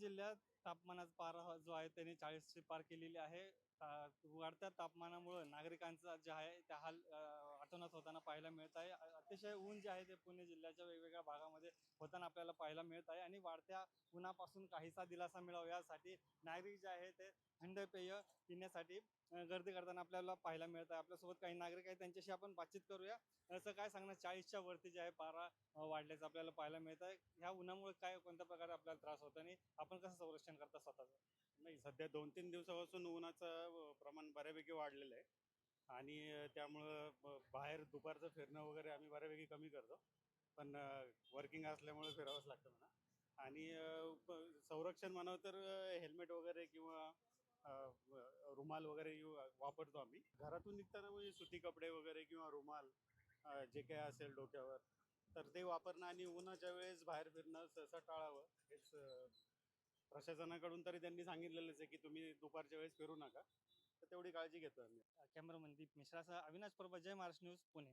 जिल्ह्यात तापमानाचा पारा जो आहे त्याने 40ची पार केलेली आहे. वाढत्या तापमानामुळे नागरिकांचा जे आहे त्या हाल अतोनात होताना पाहायला मिळत आहे. अतिशय ऊन जे आहे ते पुणे जिल्ह्याच्या वेगवेगळ्या भागामध्ये होताना आपल्याला पाहायला मिळत आहे आणि वाढत्या उन्हापासून काहीसा दिलासा मिळावा यासाठी नागरिक जे आहे ते थंड पेय पिण्यासाठी गर्दी करताना आपल्याला पाहायला मिळत आहे. आपल्यासोबत काही नागरिक आहेत, त्यांच्याशी आपण बातचीत करूया. असं काय सांगणार, 40च्या वरती जे आहे पारा वाढल्याचं आपल्याला पाहायला मिळत आहे. ह्या उन्हामुळे काय कोणत्या प्रकारे आपल्याला त्रास होतो आणि आपण कसं संरक्षण करता स्वतःचं? नाही, सध्या 2-3 दिवसापासून उन्हाचं प्रमाण बऱ्यापैकी वाढलेलं आहे आणि त्यामुळं बाहेर दुपारचं फिरणं वगैरे आम्ही बऱ्यापैकी कमी करतो. पण वर्किंग असल्यामुळे फिरावंच लागतं म्हणा. आणि संरक्षण म्हणावं तर हेल्मेट वगैरे किंवा रुमाल वगैरे वापरतो आम्ही. घरातून निघताना म्हणजे सुती कपडे वगैरे किंवा रुमाल जे काही असेल डोक्यावर, तर ते वापरणं आणि उन्हाच्या वेळेस बाहेर फिरणं सहसा टाळावं हेच प्रशासनाकडून तरी त्यांनी सांगितलेलंच आहे की तुम्ही दुपारच्या वेळेस फिरू नका. तर तेवढी काळजी घेतो आम्ही. कॅमेरामन दीप मिश्रासह अविनाश परब, जय महाराष्ट्र न्यूज, पुणे.